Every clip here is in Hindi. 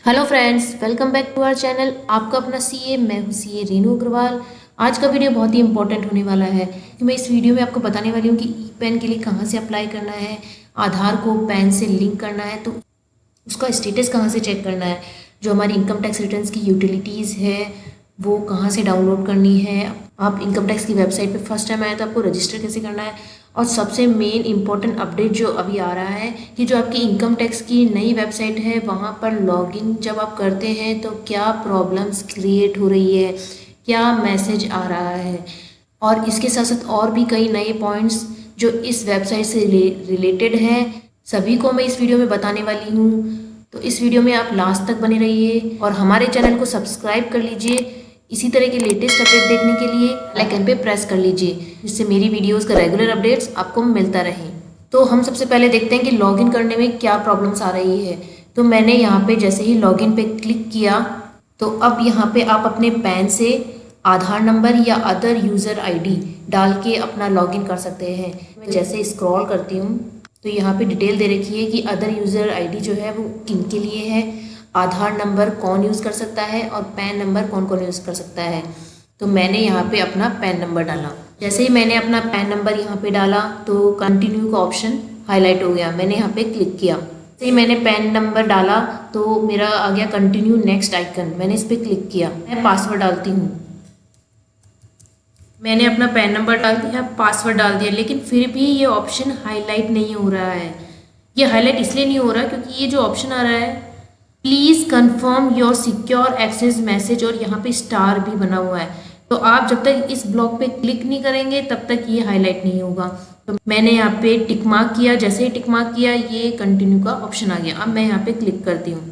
Hello friends, welcome back to our channel. आपका अपना सीए, मैं हूँ सीए रेनू अग्रवाल। आज का वीडियो बहुत ही इंपॉर्टेंट होने वाला है कि मैं इस वीडियो में आपको बताने वाली हूँ कि ई पैन के लिए कहाँ से अप्लाई करना है, आधार को पैन से लिंक करना है तो उसका स्टेटस कहाँ से चेक करना है, जो हमारी इनकम टैक्स रिटर्न्स की यूटिलिटीज़ है वो कहाँ से डाउनलोड करनी है, आप इनकम टैक्स की वेबसाइट पे फर्स्ट टाइम आए तो आपको रजिस्टर कैसे करना है, और सबसे मेन इंपॉर्टेंट अपडेट जो अभी आ रहा है कि जो आपकी इनकम टैक्स की नई वेबसाइट है वहाँ पर लॉगिन जब आप करते हैं तो क्या प्रॉब्लम्स क्रिएट हो रही है, क्या मैसेज आ रहा है, और इसके साथ साथ और भी कई नए पॉइंट्स जो इस वेबसाइट से रिलेटेड हैं, सभी को मैं इस वीडियो में बताने वाली हूँ। तो इस वीडियो में आप लास्ट तक बने रहिए और हमारे चैनल को सब्सक्राइब कर लीजिए। इसी तरह के लेटेस्ट अपडेट देखने के लिए बेल आइकन पे प्रेस कर लीजिए, जिससे मेरी वीडियोस का रेगुलर अपडेट्स आपको मिलता रहे। तो हम सबसे पहले देखते हैं कि लॉगिन करने में क्या प्रॉब्लम्स आ रही है। तो मैंने यहाँ पे जैसे ही लॉगिन पे क्लिक किया तो अब यहाँ पे आप अपने पैन से आधार नंबर या अदर यूज़र आईडी डाल के अपना लॉगिन कर सकते हैं। मैं जैसे स्क्रॉल करती हूँ तो यहाँ पे डिटेल दे रखी है कि अदर यूज़र आईडी जो है वो किन के लिए है, आधार नंबर कौन यूज़ कर सकता है और पैन नंबर कौन कौन यूज़ कर सकता है। तो मैंने यहाँ पे अपना पैन नंबर डाला। जैसे ही मैंने अपना पैन नंबर यहाँ पे डाला तो कंटिन्यू का ऑप्शन हाईलाइट हो गया। मैंने यहाँ पे क्लिक किया। जैसे ही मैंने पैन नंबर डाला तो मेरा आ गया कंटिन्यू नेक्स्ट आइकन। मैंने इस पर क्लिक किया। मैं पासवर्ड डालती हूँ। मैंने अपना पैन नंबर डाल दिया, पासवर्ड डाल दिया, लेकिन फिर भी ये ऑप्शन हाईलाइट नहीं हो रहा है। ये हाईलाइट इसलिए नहीं हो रहा क्योंकि ये जो ऑप्शन आ रहा है please confirm your secure access message, और यहाँ पे स्टार भी बना हुआ है। तो आप जब तक इस ब्लॉक पे क्लिक नहीं करेंगे तब तक ये हाईलाइट नहीं होगा। तो मैंने यहाँ पे टिक मार्क किया। जैसे ही टिक मार्क किया ये कंटिन्यू का ऑप्शन आ गया। अब मैं यहाँ पे क्लिक करती हूँ।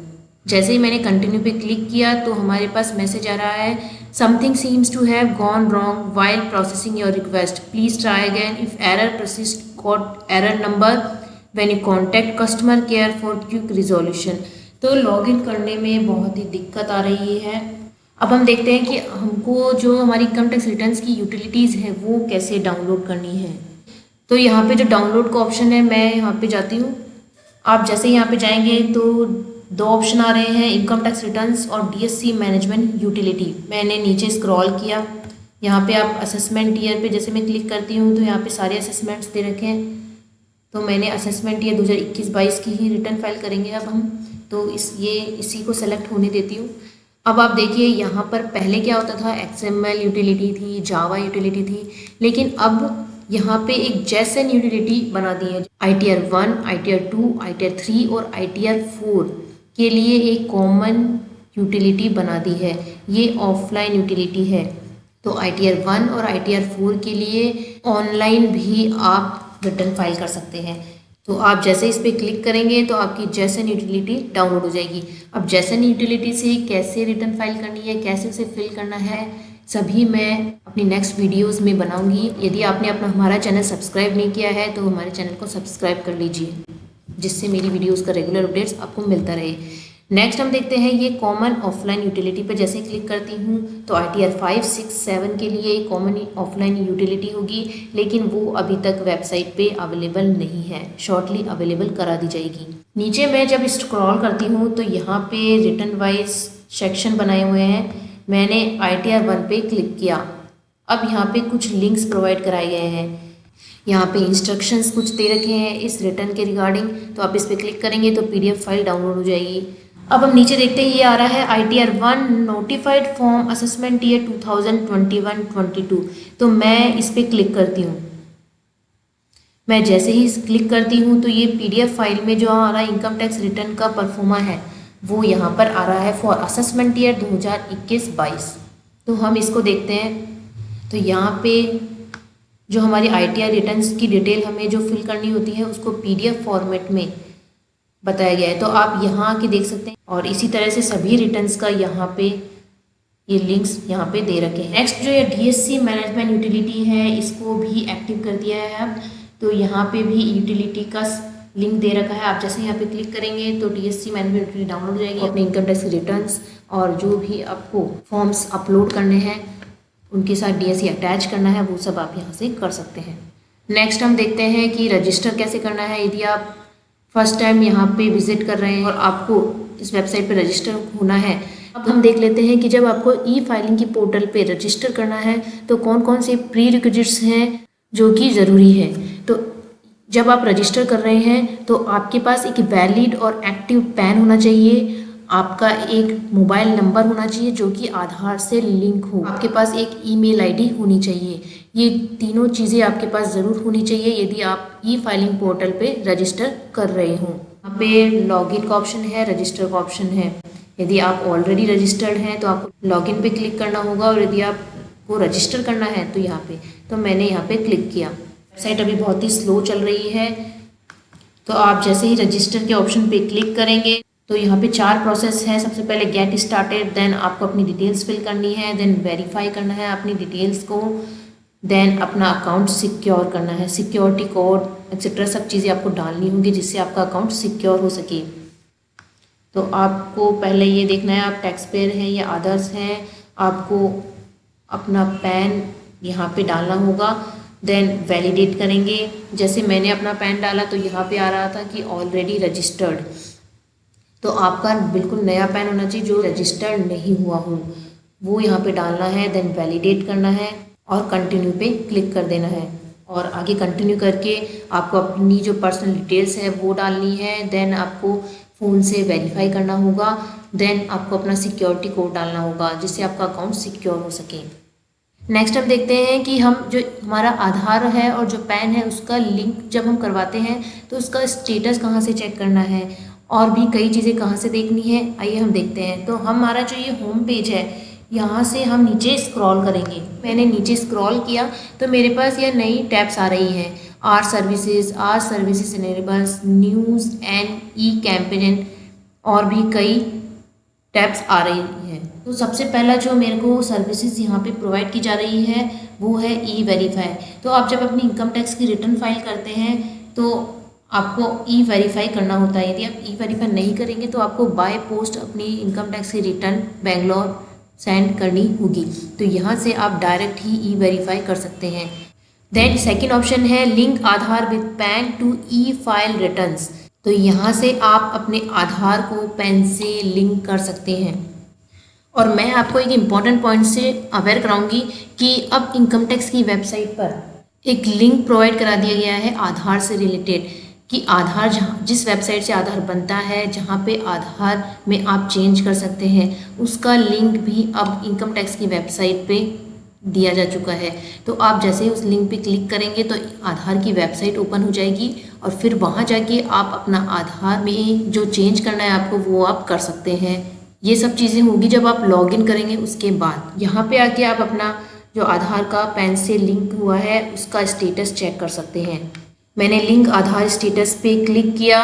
जैसे ही मैंने कंटिन्यू पे क्लिक किया तो हमारे पास मैसेज आ रहा है, something seems to have gone wrong while processing your request, please try again, if error persist code error number when you contact customer care for quick resolution. तो लॉगिन करने में बहुत ही दिक्कत आ रही है। अब हम देखते हैं कि हमको जो हमारी इनकम टैक्स रिटर्न्स की यूटिलिटीज़ है वो कैसे डाउनलोड करनी है। तो यहाँ पे जो डाउनलोड का ऑप्शन है मैं यहाँ पे जाती हूँ। आप जैसे यहाँ पे जाएंगे तो दो ऑप्शन आ रहे हैं, इनकम टैक्स रिटर्न्स और डीएससी मैनेजमेंट यूटिलिटी। मैंने नीचे स्क्रॉल किया। यहाँ पे आप असेसमेंट ईयर पे जैसे मैं क्लिक करती हूँ तो यहाँ पे सारे असेसमेंट्स दे रखे हैं। तो मैंने असेसमेंट ईयर 2021-22 की ही रिटर्न फाइल करेंगे अब हम। तो इसी को सेलेक्ट होने देती हूँ। अब आप देखिए यहाँ पर पहले क्या होता था, XML यूटिलिटी थी, जावा यूटिलिटी थी, लेकिन अब यहाँ पे एक जेसन यूटिलिटी बना दी है। ITR 1, ITR 2, ITR 3 और ITR 4 के लिए एक कॉमन यूटिलिटी बना दी है। ये ऑफलाइन यूटिलिटी है। तो ITR 1 और ITR 4 के लिए ऑनलाइन भी आप रिटर्न फाइल कर सकते हैं। तो आप जैसे इस पर क्लिक करेंगे तो आपकी जेसन यूटिलिटी डाउनलोड हो जाएगी। अब जेसन यूटिलिटी से कैसे रिटर्न फाइल करनी है, कैसे उसे फिल करना है, सभी मैं अपनी नेक्स्ट वीडियोस में बनाऊंगी। यदि आपने अपना हमारा चैनल सब्सक्राइब नहीं किया है तो हमारे चैनल को सब्सक्राइब कर लीजिए, जिससे मेरी वीडियोस का रेगुलर अपडेट्स आपको मिलता रहे। नेक्स्ट हम देखते हैं ये कॉमन ऑफलाइन यूटिलिटी पर जैसे क्लिक करती हूँ तो ITR 5, 6, 7 के लिए कॉमन ऑफलाइन यूटिलिटी होगी, लेकिन वो अभी तक वेबसाइट पे अवेलेबल नहीं है। शॉर्टली अवेलेबल करा दी जाएगी। नीचे मैं जब स्क्रॉल करती हूँ तो यहाँ पे रिटर्न वाइज सेक्शन बनाए हुए हैं। मैंने ITR 1 पे क्लिक किया। अब यहाँ पे कुछ लिंक्स प्रोवाइड कराए गए हैं। यहाँ पे इंस्ट्रक्शंस कुछ दे रखे हैं इस रिटर्न के रिगार्डिंग। तो आप इस पर क्लिक करेंगे तो PDF फाइल डाउनलोड हो जाएगी। अब हम नीचे देखते हैं ये आ रहा है ITR 1 notified form assessment year 2021-22। तो मैं इस पर क्लिक करती हूँ। मैं जैसे ही क्लिक करती हूँ तो ये PDF फाइल में जो आ रहा है इनकम टैक्स रिटर्न का परफॉर्मा है वो यहाँ पर आ रहा है फॉर असेसमेंट ईयर 2021-22। तो हम इसको देखते हैं। तो यहाँ पे जो हमारी ITR रिटर्न्स की डिटेल हमें जो फिल करनी होती है उसको PDF फॉर्मेट में बताया गया है। तो आप यहाँ आके देख सकते हैं, और इसी तरह से सभी रिटर्न्स का यहाँ पे ये लिंक्स यहाँ पे दे रखे हैं। नेक्स्ट जो ये DSC मैनेजमेंट यूटिलिटी है इसको भी एक्टिव कर दिया है अब। तो यहाँ पे भी यूटिलिटी का लिंक दे रखा है। आप जैसे यहाँ पे क्लिक करेंगे तो DSC मैनेजमेंट यूटिलिटी डाउनलोड हो जाएगी। अपने इनकम टैक्स रिटर्न्स और जो भी आपको फॉर्म्स अपलोड करने हैं उनके साथ DSC अटैच करना है वो सब आप यहाँ से कर सकते हैं। नेक्स्ट हम देखते हैं कि रजिस्टर कैसे करना है। यदि आप फर्स्ट टाइम यहाँ पे विजिट कर रहे हैं और आपको इस वेबसाइट पे रजिस्टर होना है, अब हम देख लेते हैं कि जब आपको ई फाइलिंग की पोर्टल पे रजिस्टर करना है तो कौन कौन से प्री रिक्विजिट्स हैं जो कि ज़रूरी है। तो जब आप रजिस्टर कर रहे हैं तो आपके पास एक वैलिड और एक्टिव पैन होना चाहिए, आपका एक मोबाइल नंबर होना चाहिए जो कि आधार से लिंक हो, आपके पास एक ईमेल आईडी होनी चाहिए। ये तीनों चीज़ें आपके पास ज़रूर होनी चाहिए यदि आप ई फाइलिंग पोर्टल पे रजिस्टर कर रहे हो। यहाँ पे लॉगिन का ऑप्शन है, रजिस्टर का ऑप्शन है। यदि आप ऑलरेडी रजिस्टर्ड हैं तो आपको लॉगिन पे क्लिक करना होगा, और यदि आपको रजिस्टर करना है तो यहाँ पे, तो मैंने यहाँ पे क्लिक किया। वेबसाइट अभी बहुत ही स्लो चल रही है, तो आप जैसे ही रजिस्टर के ऑप्शन पे क्लिक करेंगे तो यहाँ पे 4 प्रोसेस है। सबसे पहले गेट स्टार्टेड, देन आपको अपनी डिटेल्स फिल करनी है, देन वेरीफाई करना है अपनी डिटेल्स को, देन अपना अकाउंट सिक्योर करना है, सिक्योरिटी कोड एक्सेट्रा सब चीज़ें आपको डालनी होंगी जिससे आपका अकाउंट सिक्योर हो सके। तो आपको पहले ये देखना है आप टैक्स पेयर हैं या अदर्स हैं, आपको अपना पैन यहाँ पे डालना होगा, देन वैलिडेट करेंगे। जैसे मैंने अपना पैन डाला तो यहाँ पे आ रहा था कि ऑलरेडी रजिस्टर्ड, तो आपका बिल्कुल नया पैन होना चाहिए जो रजिस्टर्ड नहीं हुआ हो, वो यहाँ पे डालना है, देन वैलिडेट करना है और कंटिन्यू पे क्लिक कर देना है। और आगे कंटिन्यू करके आपको अपनी जो पर्सनल डिटेल्स है वो डालनी है, देन आपको फ़ोन से वेरीफाई करना होगा, देन आपको अपना सिक्योरिटी कोड डालना होगा जिससे आपका अकाउंट सिक्योर हो सके। नेक्स्ट हम देखते हैं कि हम जो हमारा आधार है और जो पैन है उसका लिंक जब हम करवाते हैं तो उसका स्टेटस कहाँ से चेक करना है और भी कई चीज़ें कहाँ से देखनी है, आइए हम देखते हैं। तो हमारा जो ये होम पेज है, यहाँ से हम नीचे स्क्रॉल करेंगे। मैंने नीचे स्क्रॉल किया तो मेरे पास यह नई टैब्स आ रही हैं, our services enables, news and e campaign, और भी कई टैब्स आ रही हैं। तो सबसे पहला जो मेरे को सर्विसेज यहाँ पे प्रोवाइड की जा रही है वो है ई वेरीफाई। तो आप जब अपनी इनकम टैक्स की रिटर्न फाइल करते हैं तो आपको ई वेरीफाई करना होता है। यदि आप ई वेरीफाई नहीं करेंगे तो आपको बाय पोस्ट अपनी इनकम टैक्स की रिटर्न बेंगलोर सेंड करनी होगी, तो यहाँ से आप डायरेक्ट ही ई वेरीफाई कर सकते हैं। देन सेकेंड ऑप्शन है link Aadhaar with PAN to e file returns. तो यहाँ से आप अपने आधार को पैन से लिंक कर सकते हैं। और मैं आपको एक इम्पॉर्टेंट पॉइंट से अवेयर कराऊंगी कि अब इनकम टैक्स की वेबसाइट पर एक लिंक प्रोवाइड करा दिया गया है आधार से रिलेटेड, कि आधार जहाँ जिस वेबसाइट से आधार बनता है, जहाँ पे आधार में आप चेंज कर सकते हैं, उसका लिंक भी अब इनकम टैक्स की वेबसाइट पे दिया जा चुका है। तो आप जैसे ही उस लिंक पे क्लिक करेंगे तो आधार की वेबसाइट ओपन हो जाएगी, और फिर वहाँ जाके आप अपना आधार में जो चेंज करना है आपको वो आप कर सकते हैं। ये सब चीज़ें होंगी जब आप लॉगिन करेंगे उसके बाद। यहाँ पे आके आप अपना जो आधार का पैन से लिंक हुआ है उसका स्टेटस चेक कर सकते हैं। मैंने लिंक आधार स्टेटस पे क्लिक किया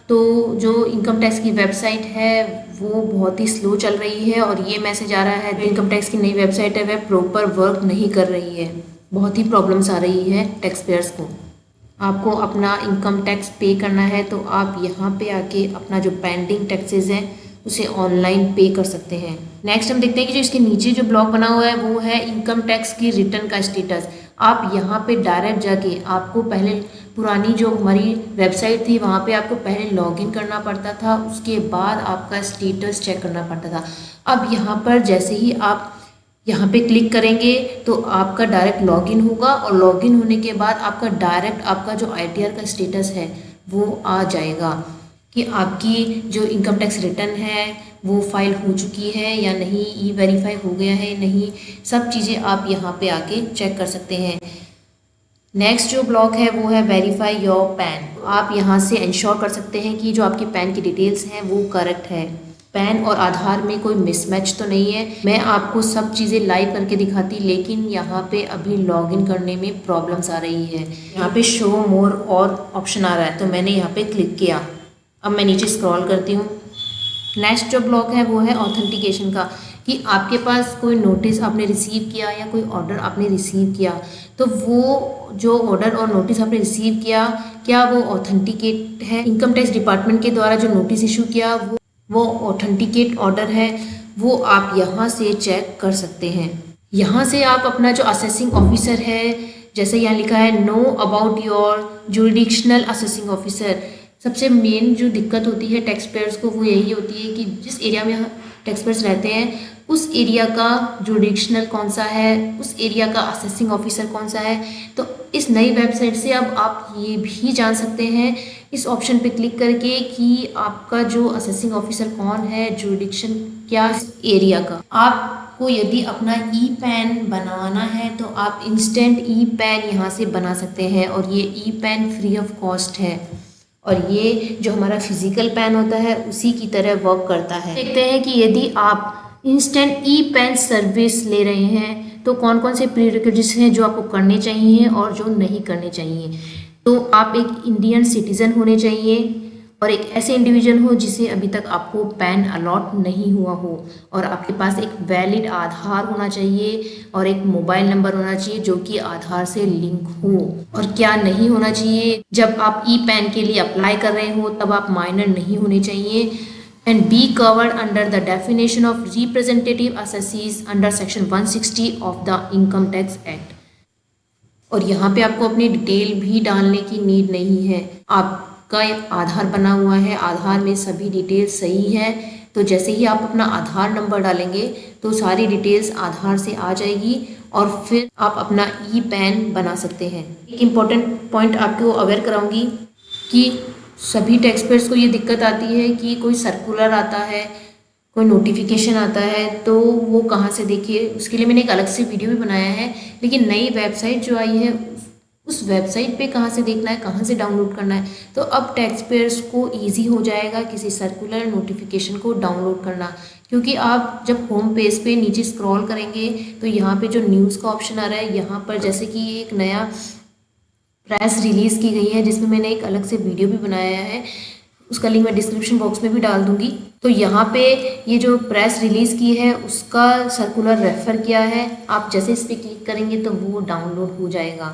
तो जो इनकम टैक्स की वेबसाइट है वो बहुत ही स्लो चल रही है, और ये मैसेज आ रहा है जो इनकम टैक्स की नई वेबसाइट है वह प्रॉपर वर्क नहीं कर रही है, बहुत ही प्रॉब्लम्स आ रही है टैक्स पेयर्स को। आपको अपना इनकम टैक्स पे करना है तो आप यहाँ पे आके अपना जो पेंडिंग टैक्सेस हैं उसे ऑनलाइन पे कर सकते हैं। नेक्स्ट हम देखते हैं कि जो इसके नीचे जो ब्लॉक बना हुआ है वो है इनकम टैक्स की रिटर्न का स्टेटस। आप यहाँ पे डायरेक्ट जाके, आपको पहले पुरानी जो हमारी वेबसाइट थी वहाँ पे आपको पहले लॉगिन करना पड़ता था, उसके बाद आपका स्टेटस चेक करना पड़ता था। अब यहाँ पर जैसे ही आप यहाँ पे क्लिक करेंगे तो आपका डायरेक्ट लॉगिन होगा, और लॉगिन होने के बाद आपका डायरेक्ट आपका जो ITR का स्टेटस है वो आ जाएगा कि आपकी जो इनकम टैक्स रिटर्न है वो फाइल हो चुकी है या नहीं, ई वेरीफाई हो गया है नहीं, सब चीज़ें आप यहाँ पे आके चेक कर सकते हैं। नेक्स्ट जो ब्लॉक है वो है वेरीफाई योर पैन। आप यहाँ से इंश्योर कर सकते हैं कि जो आपके पैन की डिटेल्स हैं वो करेक्ट है, पैन और आधार में कोई मिसमैच तो नहीं है। मैं आपको सब चीज़ें लाइव करके दिखाती, लेकिन यहाँ पे अभी लॉगिन करने में प्रॉब्लम्स आ रही है। यहाँ पे शो मोर और ऑप्शन आ रहा है तो मैंने यहाँ पे क्लिक किया। अब मैं नीचे स्क्रॉल करती हूँ। नेक्स्ट जो ब्लॉक है वो है ऑथेंटिकेशन का, कि आपके पास कोई नोटिस आपने रिसीव किया या कोई ऑर्डर आपने रिसीव किया, तो वो जो ऑर्डर और नोटिस आपने रिसीव किया क्या वो ऑथेंटिकेट है। इनकम टैक्स डिपार्टमेंट के द्वारा जो नोटिस इशू किया वो ऑथेंटिकेट ऑर्डर है, वो आप यहाँ से चेक कर सकते हैं। यहाँ से आप अपना जो असेसिंग ऑफिसर है जैसे यहाँ लिखा है know about your jurisdictional assessing officer. सबसे मेन जो दिक्कत होती है टैक्स पेयर्स को वो यही होती है कि जिस एरिया में टैक्स पेयर्स रहते हैं उस एरिया का जुरिडिक्शनल कौन सा है, उस एरिया का असेसिंग ऑफिसर कौन सा है। तो इस नई वेबसाइट से अब आप ये भी जान सकते हैं इस ऑप्शन पे क्लिक करके कि आपका जो असेसिंग ऑफिसर कौन है, जुरिडिक्शन क्या एरिया का। आपको यदि अपना ई पैन बनवाना है तो आप इंस्टेंट ई पैन यहाँ से बना सकते हैं और ये e PAN free of cost है और ये जो हमारा फिजिकल पैन होता है उसी की तरह वर्क करता है। देखते हैं कि यदि आप इंस्टेंट ई पैन सर्विस ले रहे हैं तो कौन कौन से प्रीरिक्विजिट्स हैं जो आपको करने चाहिए और जो नहीं करने चाहिए। तो आप एक इंडियन सिटीज़न होने चाहिए और एक ऐसे इंडिविजुअल हो जिसे अभी तक आपको पैन अलॉट नहीं हुआ हो और आपके पास एक वैलिड आधार होना चाहिए और एक मोबाइल नंबर होना चाहिए जो कि आधार से लिंक हो। और क्या नहीं होना चाहिए, जब आप ई पैन के लिए अप्लाई कर रहे हो तब आप माइनर नहीं होने चाहिए and be covered under the definition of representative assessees under section 160 of the income tax act। और यहाँ पे आपको अपनी डिटेल भी डालने की नीड नहीं है, आपका आधार बना हुआ है, आधार में सभी डिटेल सही है। तो जैसे ही आप अपना आधार नंबर डालेंगे तो सारी डिटेल्स आधार से आ जाएगी और फिर आप अपना ई पैन बना सकते हैं। एक इम्पॉर्टेंट पॉइंट आपको अवेयर कराऊंगी कि सभी टैक्स पेयर्स को ये दिक्कत आती है कि कोई सर्कुलर आता है, कोई नोटिफिकेशन आता है तो वो कहाँ से देखिए। उसके लिए मैंने एक अलग से वीडियो भी बनाया है, लेकिन नई वेबसाइट जो आई है उस वेबसाइट पे कहाँ से देखना है, कहाँ से डाउनलोड करना है। तो अब टैक्स पेयर्स को ईजी हो जाएगा किसी सर्कुलर नोटिफिकेशन को डाउनलोड करना, क्योंकि आप जब होम पेज पे नीचे स्क्रॉल करेंगे तो यहाँ पे जो न्यूज़ का ऑप्शन आ रहा है, यहाँ पर जैसे कि एक नया प्रेस रिलीज़ की गई है जिसमें मैंने एक अलग से वीडियो भी बनाया है, उसका लिंक मैं डिस्क्रिप्शन बॉक्स में भी डाल दूंगी। तो यहाँ पे ये जो प्रेस रिलीज़ की है उसका सर्कुलर रेफ़र किया है, आप जैसे इस पर क्लिक करेंगे तो वो डाउनलोड हो जाएगा।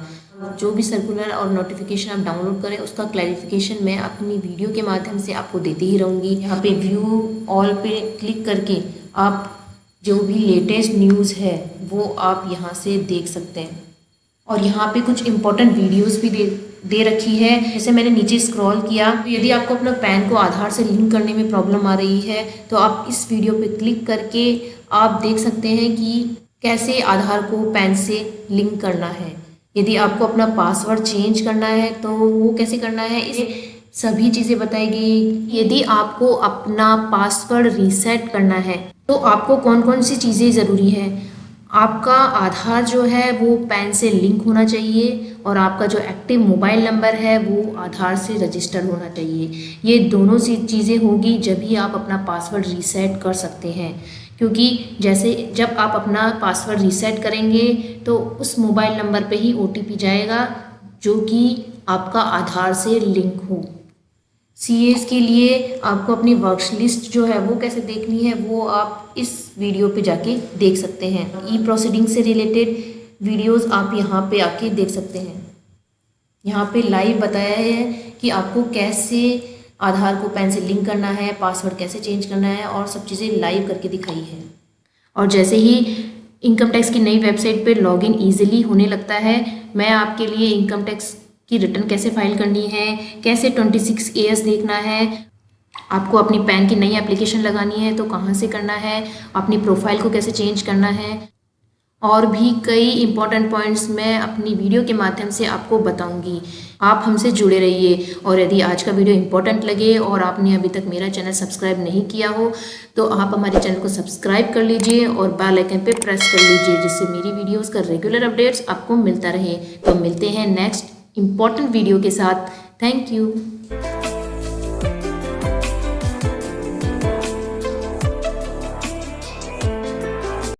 जो भी सर्कुलर और नोटिफिकेशन आप डाउनलोड करें उसका क्लैरिफिकेशन मैं अपनी वीडियो के माध्यम से आपको देती ही रहूँगी। यहाँ पे व्यू ऑल पे क्लिक करके आप जो भी लेटेस्ट न्यूज़ है वो आप यहाँ से देख सकते हैं। और यहाँ पे कुछ इम्पोर्टेंट वीडियोस भी दे रखी है। जैसे मैंने नीचे स्क्रॉल किया तो यदि आपको अपना पैन को आधार से लिंक करने में प्रॉब्लम आ रही है तो आप इस वीडियो पे क्लिक करके आप देख सकते हैं कि कैसे आधार को पैन से लिंक करना है। यदि आपको अपना पासवर्ड चेंज करना है तो वो कैसे करना है, इसे सभी चीज़ें बताई गई। यदि आपको अपना पासवर्ड रीसेट करना है तो आपको कौन कौन सी चीज़ें ज़रूरी है। आपका आधार जो है वो पैन से लिंक होना चाहिए और आपका जो एक्टिव मोबाइल नंबर है वो आधार से रजिस्टर होना चाहिए। ये दोनों सी चीज़ें होगी जब ही आप अपना पासवर्ड रीसेट कर सकते हैं, क्योंकि जैसे जब आप अपना पासवर्ड रीसेट करेंगे तो उस मोबाइल नंबर पे ही OTP जाएगा जो कि आपका आधार से लिंक हो। CAs के लिए आपको अपनी वर्क लिस्ट जो है वो कैसे देखनी है वो आप इस वीडियो पे जाके देख सकते हैं। ई प्रोसीडिंग से रिलेटेड वीडियोस आप यहाँ पे आके देख सकते हैं। यहाँ पे लाइव बताया है कि आपको कैसे आधार को पैन से लिंक करना है, पासवर्ड कैसे चेंज करना है और सब चीज़ें लाइव करके दिखाई है। और जैसे ही इनकम टैक्स की नई वेबसाइट पे लॉगिन ईजिली होने लगता है, मैं आपके लिए इनकम टैक्स की रिटर्न कैसे फाइल करनी है, कैसे 26AS देखना है, आपको अपनी पैन की नई एप्लीकेशन लगानी है तो कहाँ से करना है, अपनी प्रोफाइल को कैसे चेंज करना है और भी कई इंपॉर्टेंट पॉइंट्स मैं अपनी वीडियो के माध्यम से आपको बताऊंगी। आप हमसे जुड़े रहिए और यदि आज का वीडियो इंपॉर्टेंट लगे और आपने अभी तक मेरा चैनल सब्सक्राइब नहीं किया हो तो आप हमारे चैनल को सब्सक्राइब कर लीजिए और बेल आइकन पे प्रेस कर लीजिए, जिससे मेरी वीडियोस का रेगुलर अपडेट्स आपको मिलता रहे। तो मिलते हैं नेक्स्ट इम्पॉर्टेंट वीडियो के साथ। Thank you.